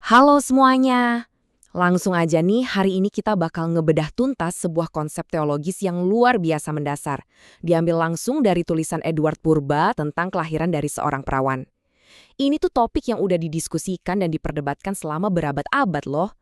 Halo semuanya. Langsung aja nih, hari ini kita bakal ngebedah tuntas sebuah konsep teologis yang luar biasa mendasar. Diambil langsung dari tulisan Edward Purba tentang kelahiran dari seorang perawan. Ini tuh topik yang udah didiskusikan dan diperdebatkan selama berabad-abad loh.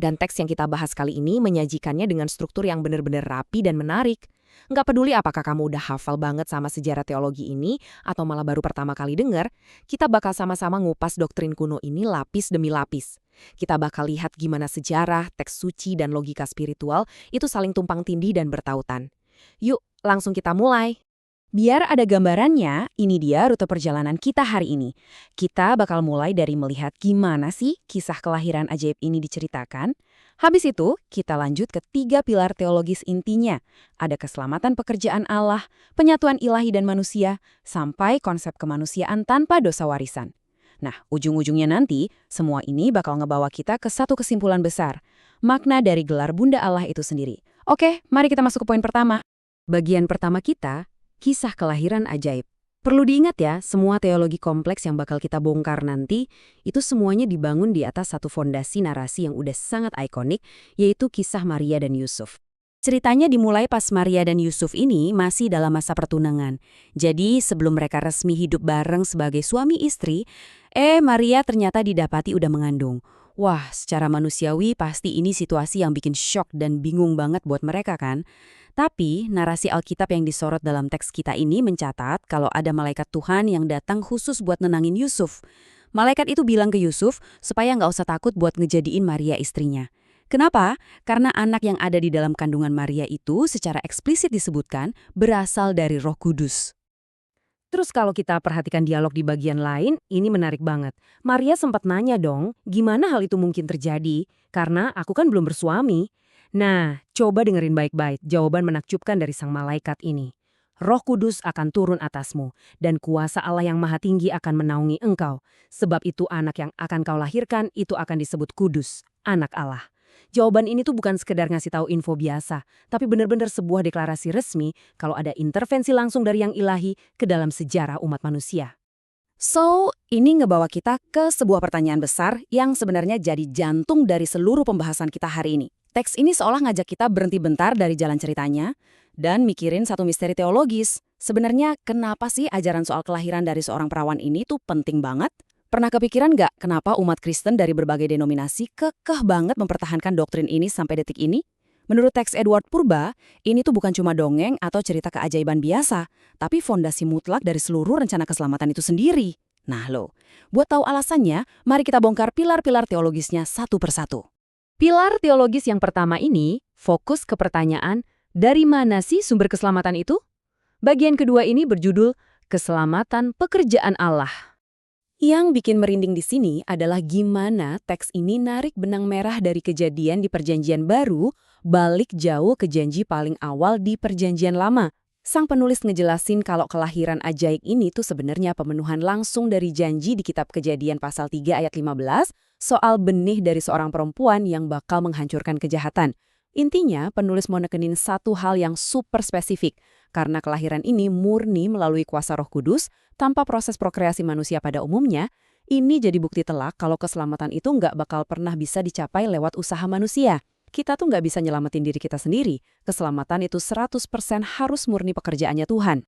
Dan teks yang kita bahas kali ini menyajikannya dengan struktur yang benar-benar rapi dan menarik. Nggak peduli apakah kamu udah hafal banget sama sejarah teologi ini atau malah baru pertama kali denger, kita bakal sama-sama ngupas doktrin kuno ini lapis demi lapis. Kita bakal lihat gimana sejarah, teks suci, dan logika spiritual itu saling tumpang tindih dan bertautan. Yuk, langsung kita mulai. Biar ada gambarannya, ini dia rute perjalanan kita hari ini. Kita bakal mulai dari melihat gimana sih kisah kelahiran ajaib ini diceritakan. Habis itu, kita lanjut ke 3 pilar teologis intinya. Ada keselamatan pekerjaan Allah, penyatuan ilahi dan manusia, sampai konsep kemanusiaan tanpa dosa warisan. Nah, ujung-ujungnya nanti, semua ini bakal ngebawa kita ke satu kesimpulan besar. Makna dari gelar Bunda Allah itu sendiri. Oke, mari kita masuk ke poin pertama. Bagian pertama kita, kisah kelahiran ajaib. Perlu diingat ya, semua teologi kompleks yang bakal kita bongkar nanti, itu semuanya dibangun di atas satu fondasi narasi yang udah sangat ikonik, yaitu kisah Maria dan Yusuf. Ceritanya dimulai pas Maria dan Yusuf ini masih dalam masa pertunangan. Jadi sebelum mereka resmi hidup bareng sebagai suami istri, Maria ternyata didapati udah mengandung. Wah, secara manusiawi pasti ini situasi yang bikin syok dan bingung banget buat mereka kan? Tapi, narasi Alkitab yang disorot dalam teks kita ini mencatat kalau ada malaikat Tuhan yang datang khusus buat nenangin Yusuf. Malaikat itu bilang ke Yusuf supaya nggak usah takut buat ngejadiin Maria istrinya. Kenapa? Karena anak yang ada di dalam kandungan Maria itu secara eksplisit disebutkan berasal dari Roh Kudus. Terus kalau kita perhatikan dialog di bagian lain, ini menarik banget. Maria sempat nanya dong, gimana hal itu mungkin terjadi? Karena aku kan belum bersuami. Nah, coba dengerin baik-baik jawaban menakjubkan dari sang malaikat ini. Roh Kudus akan turun atasmu, dan kuasa Allah yang Maha Tinggi akan menaungi engkau. Sebab itu anak yang akan kau lahirkan itu akan disebut kudus, anak Allah. Jawaban ini tuh bukan sekedar ngasih tahu info biasa, tapi benar-benar sebuah deklarasi resmi kalau ada intervensi langsung dari yang ilahi ke dalam sejarah umat manusia. So, ini ngebawa kita ke sebuah pertanyaan besar yang sebenarnya jadi jantung dari seluruh pembahasan kita hari ini. Teks ini seolah ngajak kita berhenti bentar dari jalan ceritanya dan mikirin satu misteri teologis. Sebenarnya kenapa sih ajaran soal kelahiran dari seorang perawan ini tuh penting banget? Pernah kepikiran nggak kenapa umat Kristen dari berbagai denominasi kekeh banget mempertahankan doktrin ini sampai detik ini? Menurut teks Edward Purba, ini tuh bukan cuma dongeng atau cerita keajaiban biasa, tapi fondasi mutlak dari seluruh rencana keselamatan itu sendiri. Nah loh, buat tahu alasannya, mari kita bongkar pilar-pilar teologisnya satu persatu. Pilar teologis yang pertama ini fokus ke pertanyaan, dari mana sih sumber keselamatan itu? Bagian kedua ini berjudul Keselamatan Pekerjaan Allah. Yang bikin merinding di sini adalah gimana teks ini narik benang merah dari kejadian di Perjanjian Baru, balik jauh ke janji paling awal di Perjanjian Lama. Sang penulis ngejelasin kalau kelahiran ajaib ini tuh sebenarnya pemenuhan langsung dari janji di kitab Kejadian pasal 3 ayat 15 soal benih dari seorang perempuan yang bakal menghancurkan kejahatan. Intinya, penulis mau nekenin satu hal yang super spesifik, karena kelahiran ini murni melalui kuasa Roh Kudus, tanpa proses prokreasi manusia pada umumnya, ini jadi bukti telak kalau keselamatan itu nggak bakal pernah bisa dicapai lewat usaha manusia. Kita tuh nggak bisa nyelamatin diri kita sendiri. Keselamatan itu 100% harus murni pekerjaannya Tuhan.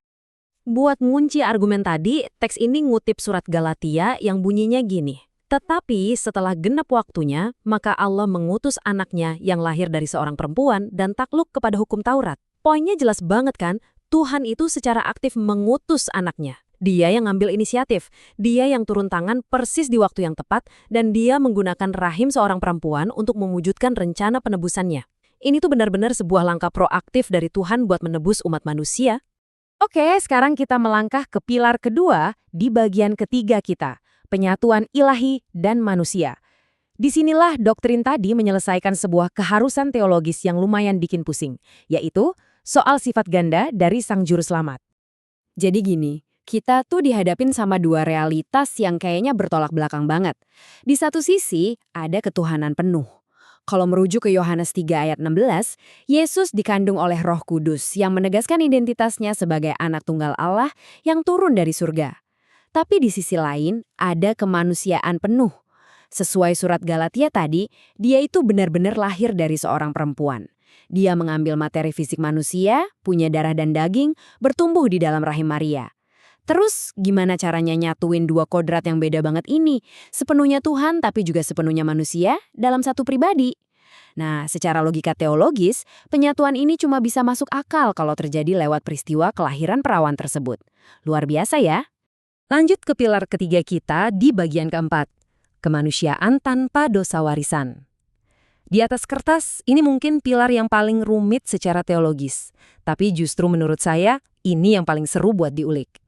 Buat ngunci argumen tadi, teks ini ngutip surat Galatia yang bunyinya gini. Tetapi setelah genap waktunya, maka Allah mengutus anaknya yang lahir dari seorang perempuan dan takluk kepada hukum Taurat. Poinnya jelas banget kan, Tuhan itu secara aktif mengutus anaknya. Dia yang ngambil inisiatif, dia yang turun tangan persis di waktu yang tepat, dan dia menggunakan rahim seorang perempuan untuk mewujudkan rencana penebusannya. Ini tuh benar-benar sebuah langkah proaktif dari Tuhan buat menebus umat manusia. Oke, sekarang kita melangkah ke pilar kedua di bagian ketiga kita. Penyatuan ilahi dan manusia. Disinilah doktrin tadi menyelesaikan sebuah keharusan teologis yang lumayan bikin pusing, yaitu soal sifat ganda dari Sang Juru Selamat. Jadi gini, kita tuh dihadapin sama dua realitas yang kayaknya bertolak belakang banget. Di satu sisi, ada ketuhanan penuh. Kalau merujuk ke Yohanes 3 ayat 16, Yesus dikandung oleh Roh Kudus yang menegaskan identitasnya sebagai anak tunggal Allah yang turun dari surga. Tapi di sisi lain, ada kemanusiaan penuh. Sesuai surat Galatia tadi, dia itu benar-benar lahir dari seorang perempuan. Dia mengambil materi fisik manusia, punya darah dan daging, bertumbuh di dalam rahim Maria. Terus gimana caranya nyatuin dua kodrat yang beda banget ini? Sepenuhnya Tuhan tapi juga sepenuhnya manusia dalam satu pribadi. Nah, secara logika teologis, penyatuan ini cuma bisa masuk akal kalau terjadi lewat peristiwa kelahiran perawan tersebut. Luar biasa ya? Lanjut ke pilar ketiga kita di bagian keempat. Kemanusiaan tanpa dosa warisan. Di atas kertas, ini mungkin pilar yang paling rumit secara teologis. Tapi justru menurut saya, ini yang paling seru buat diulik.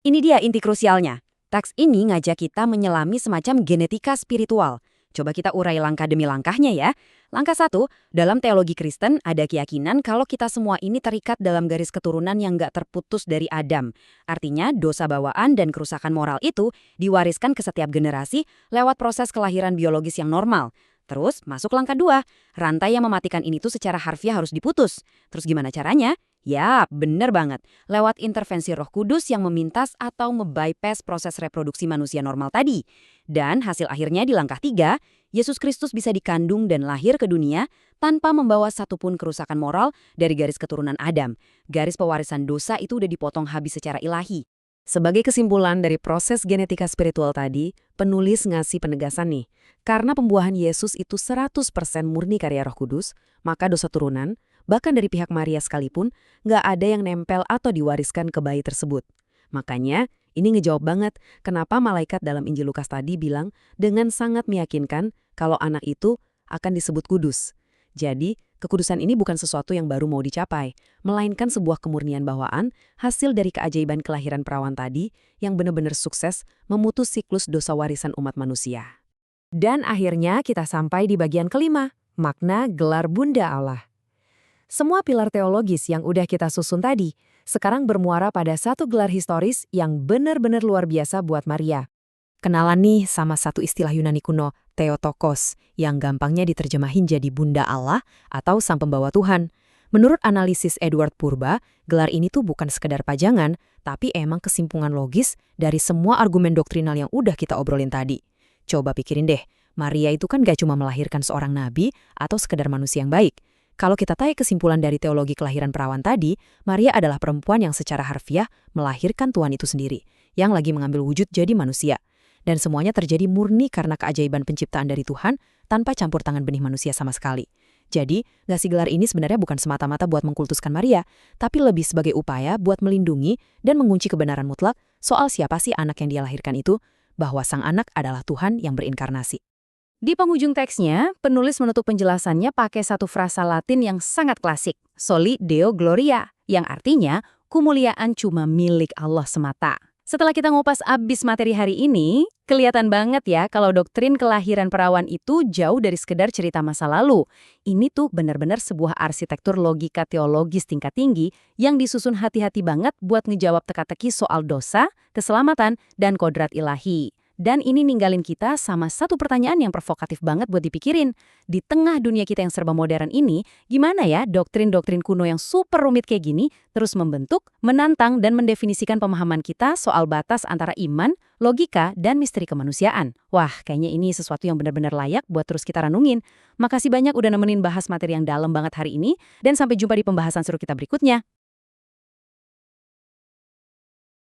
Ini dia inti krusialnya. Teks ini ngajak kita menyelami semacam genetika spiritual. Coba kita urai langkah demi langkahnya ya. Langkah 1, dalam teologi Kristen ada keyakinan kalau kita semua ini terikat dalam garis keturunan yang nggak terputus dari Adam. Artinya dosa bawaan dan kerusakan moral itu diwariskan ke setiap generasi lewat proses kelahiran biologis yang normal. Terus masuk langkah 2, rantai yang mematikan ini tuh secara harfiah harus diputus. Terus gimana caranya? Ya, bener banget. Lewat intervensi Roh Kudus yang memintas atau nge-bypass proses reproduksi manusia normal tadi. Dan hasil akhirnya di langkah 3, Yesus Kristus bisa dikandung dan lahir ke dunia tanpa membawa satupun kerusakan moral dari garis keturunan Adam. Garis pewarisan dosa itu udah dipotong habis secara ilahi. Sebagai kesimpulan dari proses genetika spiritual tadi, penulis ngasih penegasan nih. Karena pembuahan Yesus itu 100% murni karya Roh Kudus, maka dosa turunan, bahkan dari pihak Maria sekalipun, nggak ada yang nempel atau diwariskan ke bayi tersebut. Makanya, ini ngejawab banget kenapa malaikat dalam Injil Lukas tadi bilang dengan sangat meyakinkan kalau anak itu akan disebut kudus. Jadi, kekudusan ini bukan sesuatu yang baru mau dicapai, melainkan sebuah kemurnian bawaan hasil dari keajaiban kelahiran perawan tadi yang benar-benar sukses memutus siklus dosa warisan umat manusia. Dan akhirnya kita sampai di bagian kelima, makna gelar Bunda Allah. Semua pilar teologis yang udah kita susun tadi, sekarang bermuara pada satu gelar historis yang benar-benar luar biasa buat Maria. Kenalan nih sama satu istilah Yunani kuno, Theotokos, yang gampangnya diterjemahin jadi Bunda Allah atau Sang Pembawa Tuhan. Menurut analisis Edward Purba, gelar ini tuh bukan sekedar pajangan, tapi emang kesimpulan logis dari semua argumen doktrinal yang udah kita obrolin tadi. Coba pikirin deh, Maria itu kan gak cuma melahirkan seorang nabi atau sekedar manusia yang baik. Kalau kita tarik kesimpulan dari teologi kelahiran perawan tadi, Maria adalah perempuan yang secara harfiah melahirkan Tuhan itu sendiri, yang lagi mengambil wujud jadi manusia. Dan semuanya terjadi murni karena keajaiban penciptaan dari Tuhan tanpa campur tangan benih manusia sama sekali. Jadi, ngasih gelar ini sebenarnya bukan semata-mata buat mengkultuskan Maria, tapi lebih sebagai upaya buat melindungi dan mengunci kebenaran mutlak soal siapa sih anak yang dia lahirkan itu, bahwa sang anak adalah Tuhan yang berinkarnasi. Di penghujung teksnya, penulis menutup penjelasannya pakai satu frasa Latin yang sangat klasik, Soli Deo Gloria, yang artinya kemuliaan cuma milik Allah semata. Setelah kita ngupas abis materi hari ini, kelihatan banget ya kalau doktrin kelahiran perawan itu jauh dari sekedar cerita masa lalu. Ini tuh benar-benar sebuah arsitektur logika teologis tingkat tinggi yang disusun hati-hati banget buat ngejawab teka-teki soal dosa, keselamatan, dan kodrat ilahi. Dan ini ninggalin kita sama satu pertanyaan yang provokatif banget buat dipikirin. Di tengah dunia kita yang serba modern ini, gimana ya doktrin-doktrin kuno yang super rumit kayak gini terus membentuk, menantang, dan mendefinisikan pemahaman kita soal batas antara iman, logika, dan misteri kemanusiaan. Wah, kayaknya ini sesuatu yang benar-benar layak buat terus kita renungin. Makasih banyak udah nemenin bahas materi yang dalam banget hari ini, dan sampai jumpa di pembahasan seru kita berikutnya.